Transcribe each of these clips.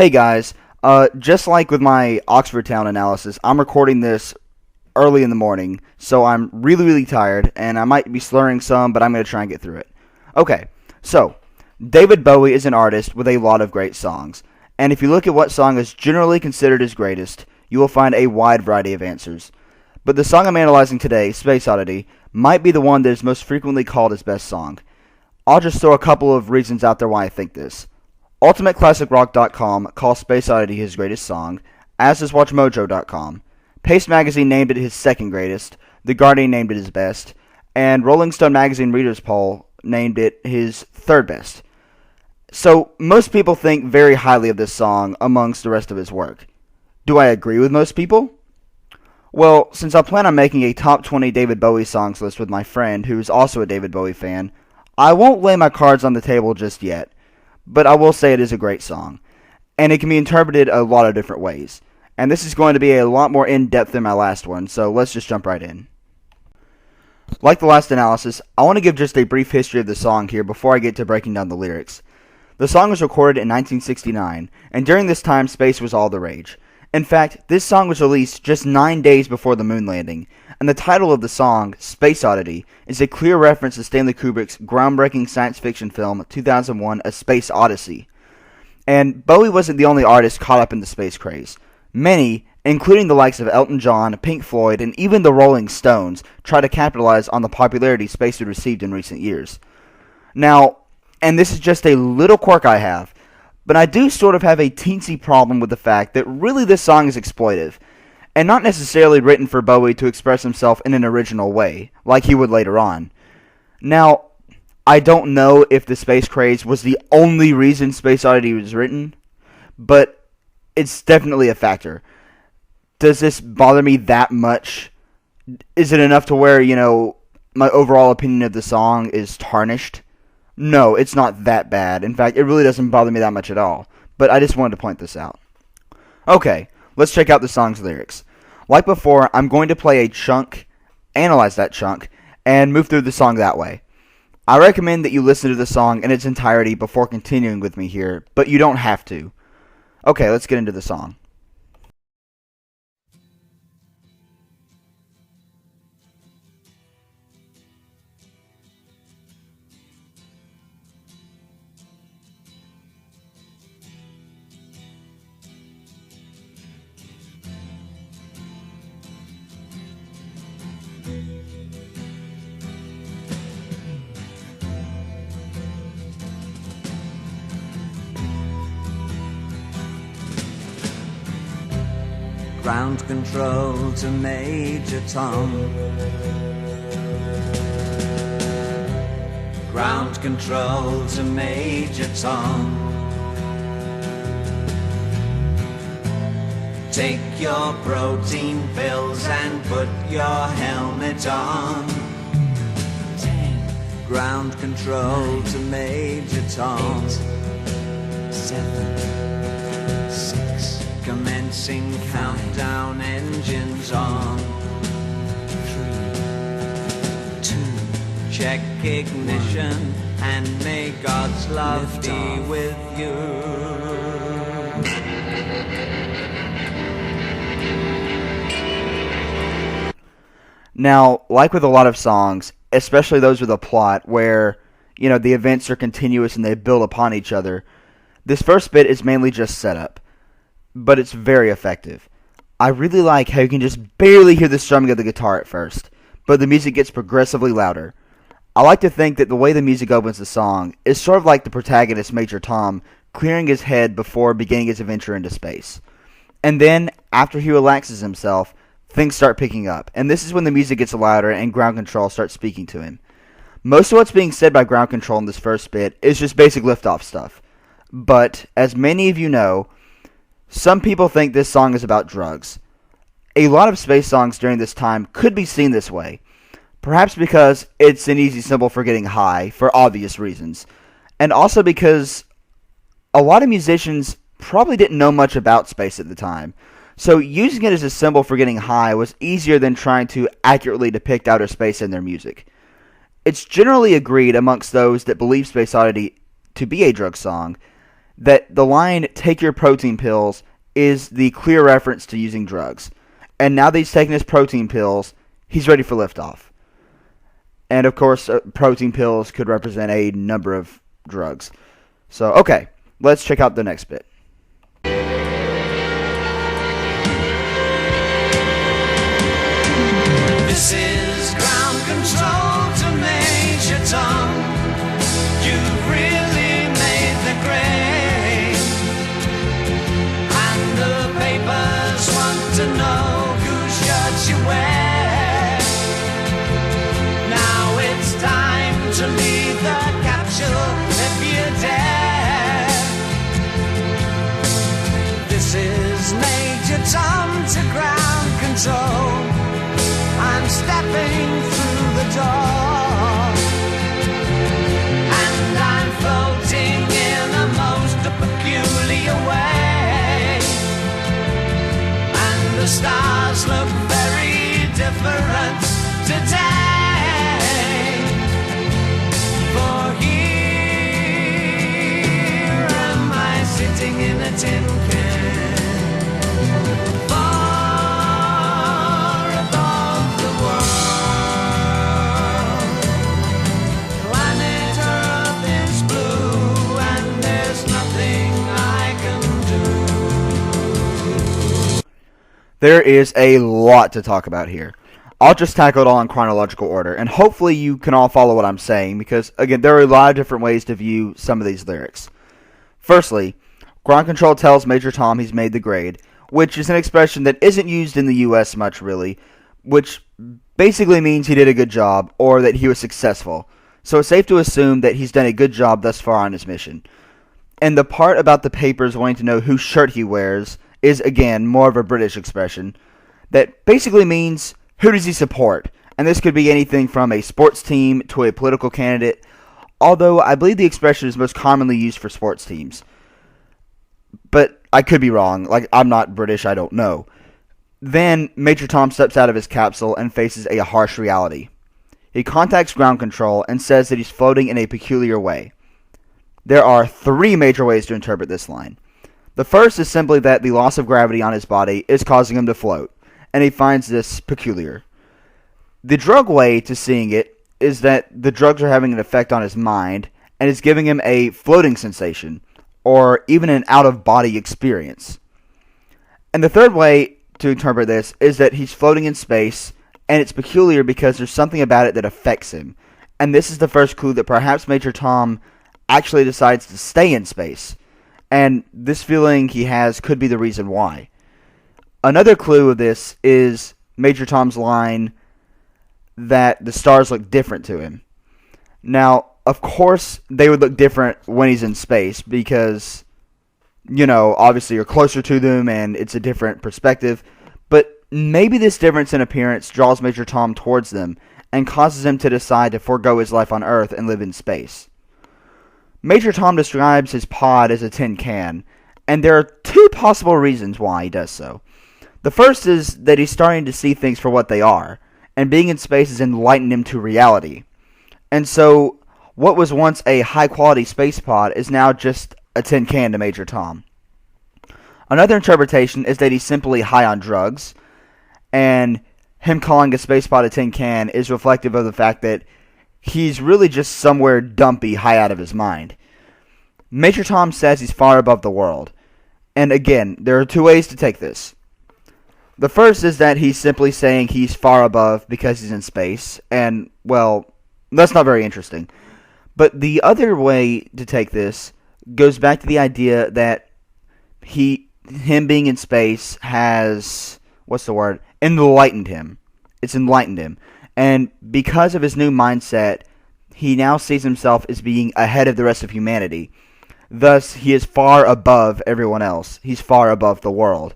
Hey guys, just like with my Oxford Town analysis, I'm recording this early in the morning, so I'm really tired, and I might be slurring some, but I'm going to try and get through it. Okay, so, David Bowie is an artist with a lot of great songs, and if you look at what song is generally considered his greatest, you will find a wide variety of answers. But the song I'm analyzing today, Space Oddity, might be the one that is most frequently called his best song. I'll just throw a couple of reasons out there why I think this. UltimateClassicRock.com calls Space Oddity his greatest song, as does WatchMojo.com. Paste Magazine named it his second greatest, The Guardian named it his best, and Rolling Stone Magazine Readers' Poll named it his third best. So, most people think very highly of this song amongst the rest of his work. Do I agree with most people? Well, since I plan on making a top 20 David Bowie songs list with my friend, who is also a David Bowie fan, I won't lay my cards on the table just yet. But I will say it is a great song, and it can be interpreted a lot of different ways. And this is going to be a lot more in-depth than my last one, so let's just jump right in. Like the last analysis, I want to give just a brief history of the song here before I get to breaking down the lyrics. The song was recorded in 1969, and during this time, space was all the rage. In fact, this song was released just 9 days before the moon landing, and the title of the song, Space Oddity, is a clear reference to Stanley Kubrick's groundbreaking science fiction film 2001: A Space Odyssey. And Bowie wasn't the only artist caught up in the space craze. Many, including the likes of Elton John, Pink Floyd, and even the Rolling Stones, tried to capitalize on the popularity space had received in recent years. Now, and this is just a little quirk I have, but I do sort of have a teensy problem with the fact that really this song is exploitive, and not necessarily written for Bowie to express himself in an original way, like he would later on. Now, I don't know if the space craze was the only reason Space Oddity was written, but it's definitely a factor. Does this bother me that much? Is it enough to where, my overall opinion of the song is tarnished? No, it's not that bad. In fact, it really doesn't bother me that much at all. But I just wanted to point this out. Okay, let's check out the song's lyrics. Like before, I'm going to play a chunk, analyze that chunk, and move through the song that way. I recommend that you listen to the song in its entirety before continuing with me here, but you don't have to. Okay, let's get into the song. Ground control to Major Tom. Ground control to Major Tom. Take your protein pills and put your helmet on. 10. Ground control 9, to Major Tom. 8, 7, 6. Commencing countdown, engines on. 3, 2. Check ignition, and may God's love be with you. Now, like with a lot of songs, especially those with a plot where, the events are continuous and they build upon each other, this first bit is mainly just setup. But it's very effective. I really like how you can just barely hear the strumming of the guitar at first, but the music gets progressively louder. I like to think that the way the music opens the song is sort of like the protagonist, Major Tom, clearing his head before beginning his adventure into space. And then, after he relaxes himself, things start picking up, and this is when the music gets louder and ground control starts speaking to him. Most of what's being said by ground control in this first bit is just basic liftoff stuff. But, as many of you know, some people think this song is about drugs. A lot of space songs during this time could be seen this way. Perhaps because it's an easy symbol for getting high, for obvious reasons. And also because a lot of musicians probably didn't know much about space at the time. So using it as a symbol for getting high was easier than trying to accurately depict outer space in their music. It's generally agreed amongst those that believe Space Oddity to be a drug song that the line, "take your protein pills," is the clear reference to using drugs. And now that he's taking his protein pills, he's ready for liftoff. And of course, protein pills could represent a number of drugs. So, okay, let's check out the next bit. This is ground control to Major Tom. You've really made the grade. And the papers want to know whose shirt you wear. Now it's time to leave the capsule if you dare. This is Major Tom to ground control. I'm stepping through the door, and I'm floating in a most peculiar way, and the stars look very different today. For here am I sitting in a tin can. There is a lot to talk about here. I'll just tackle it all in chronological order, and hopefully you can all follow what I'm saying, because, again, there are a lot of different ways to view some of these lyrics. Firstly, ground control tells Major Tom he's made the grade, which is an expression that isn't used in the U.S. much, really, which basically means he did a good job, or that he was successful. So it's safe to assume that he's done a good job thus far on his mission. And the part about the papers wanting to know whose shirt he wears is, again, more of a British expression that basically means, who does he support? And this could be anything from a sports team to a political candidate, although I believe the expression is most commonly used for sports teams. But I could be wrong. Like, I'm not British, I don't know. Then Major Tom steps out of his capsule and faces a harsh reality. He contacts ground control and says that he's floating in a peculiar way. There are 3 major ways to interpret this line. The first is simply that the loss of gravity on his body is causing him to float, and he finds this peculiar. The drug way to seeing it is that the drugs are having an effect on his mind, and is giving him a floating sensation, or even an out-of-body experience. And the third way to interpret this is that he's floating in space, and it's peculiar because there's something about it that affects him. And this is the first clue that perhaps Major Tom actually decides to stay in space. And this feeling he has could be the reason why. Another clue of this is Major Tom's line that the stars look different to him. Now, of course, they would look different when he's in space because, obviously you're closer to them and it's a different perspective. But maybe this difference in appearance draws Major Tom towards them and causes him to decide to forego his life on Earth and live in space. Major Tom describes his pod as a tin can, and there are 2 possible reasons why he does so. The first is that he's starting to see things for what they are, and being in space has enlightened him to reality. And so, what was once a high-quality space pod is now just a tin can to Major Tom. Another interpretation is that he's simply high on drugs, and him calling a space pod a tin can is reflective of the fact that he's really just somewhere dumpy, high out of his mind. Major Tom says he's far above the world. And again, there are 2 ways to take this. The first is that he's simply saying he's far above because he's in space. And, well, that's not very interesting. But the other way to take this goes back to the idea that him being in space has, enlightened him. It's enlightened him. And because of his new mindset, he now sees himself as being ahead of the rest of humanity. Thus, he is far above everyone else. He's far above the world.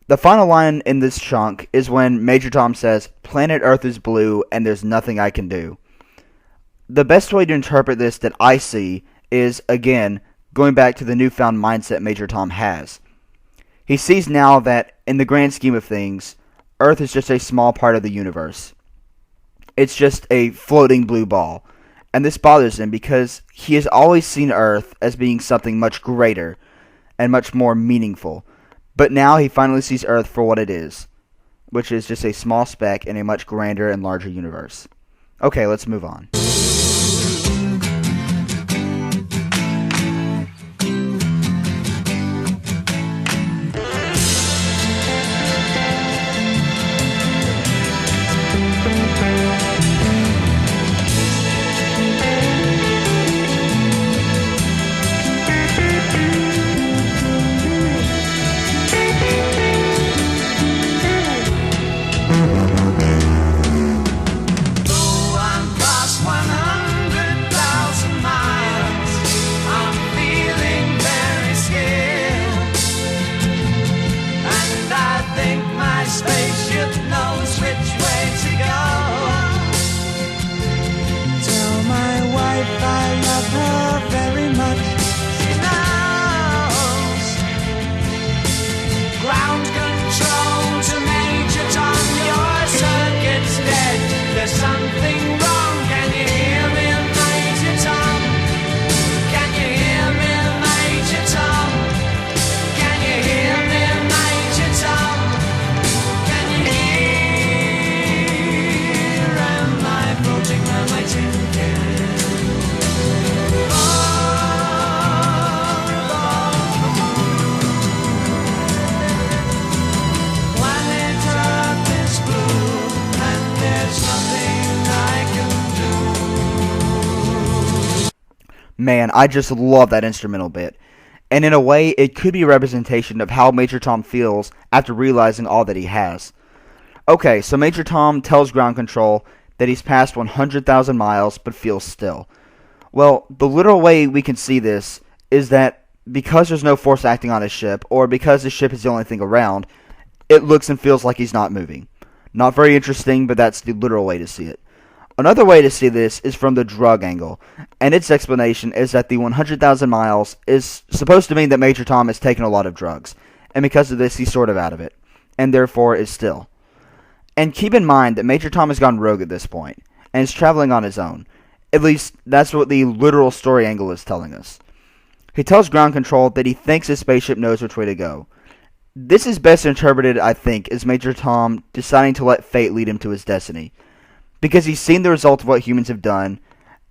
The final line in this chunk is when Major Tom says, "Planet Earth is blue and there's nothing I can do." The best way to interpret this that I see is, again, going back to the newfound mindset Major Tom has. He sees now that, in the grand scheme of things, Earth is just a small part of the universe. It's just a floating blue ball. And this bothers him because he has always seen Earth as being something much greater and much more meaningful. But now he finally sees Earth for what it is, which is just a small speck in a much grander and larger universe. Okay, let's move on. Man, I just love that instrumental bit. And in a way, it could be a representation of how Major Tom feels after realizing all that he has. Okay, so Major Tom tells Ground Control that he's passed 100,000 miles but feels still. Well, the literal way we can see this is that because there's no force acting on his ship, or because his ship is the only thing around, it looks and feels like he's not moving. Not very interesting, but that's the literal way to see it. Another way to see this is from the drug angle, and its explanation is that the 100,000 miles is supposed to mean that Major Tom has taken a lot of drugs, and because of this he's sort of out of it, and therefore is still. And keep in mind that Major Tom has gone rogue at this point, and is traveling on his own. At least, that's what the literal story angle is telling us. He tells Ground Control that he thinks his spaceship knows which way to go. This is best interpreted, I think, as Major Tom deciding to let fate lead him to his destiny. Because he's seen the result of what humans have done,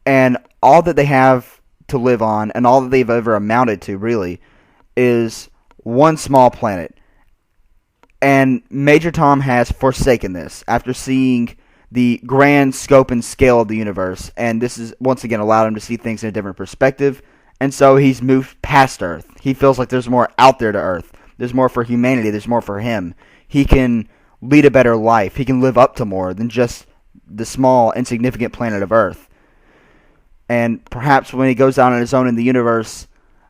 and all that they have to live on, and all that they've ever amounted to, really, is one small planet. And Major Tom has forsaken this after seeing the grand scope and scale of the universe, and this has once again allowed him to see things in a different perspective, and so he's moved past Earth. He feels like there's more out there to Earth. There's more for humanity. There's more for him. He can lead a better life. He can live up to more than just the small, insignificant planet of Earth. And perhaps when he goes out on his own in the universe,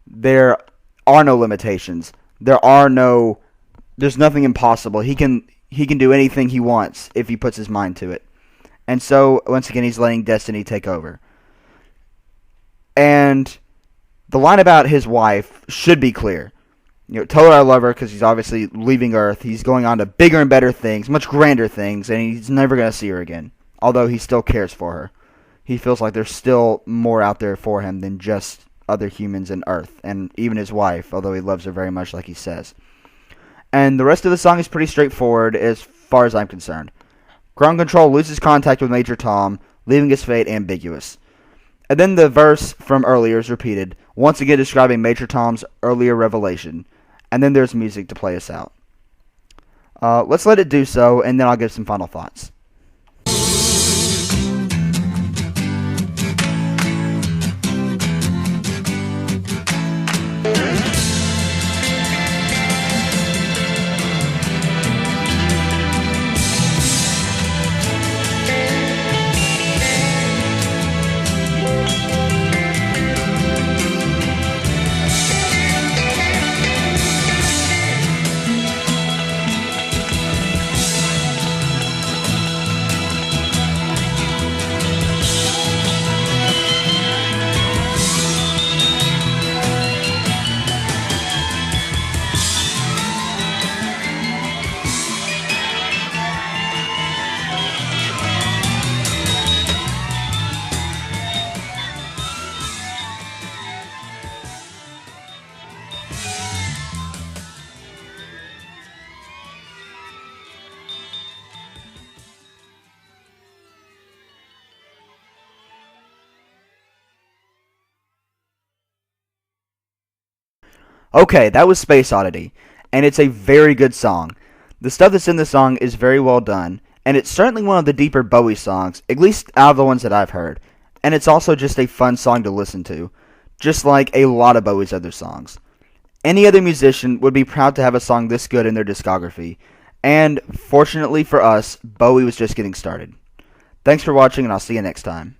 there are no limitations. There's nothing impossible. He can do anything he wants if he puts his mind to it. And so, once again, he's letting destiny take over. And the line about his wife should be clear. Tell her I love her, because he's obviously leaving Earth. He's going on to bigger and better things, much grander things, and he's never going to see her again. Although he still cares for her. He feels like there's still more out there for him than just other humans and Earth, and even his wife, although he loves her very much like he says. And the rest of the song is pretty straightforward as far as I'm concerned. Ground Control loses contact with Major Tom, leaving his fate ambiguous. And then the verse from earlier is repeated, once again describing Major Tom's earlier revelation. And then there's music to play us out. Let's let it do so, and then I'll give some final thoughts. Okay, that was Space Oddity, and it's a very good song. The stuff that's in the song is very well done, and it's certainly one of the deeper Bowie songs, at least out of the ones that I've heard. And it's also just a fun song to listen to, just like a lot of Bowie's other songs. Any other musician would be proud to have a song this good in their discography, and fortunately for us, Bowie was just getting started. Thanks for watching, and I'll see you next time.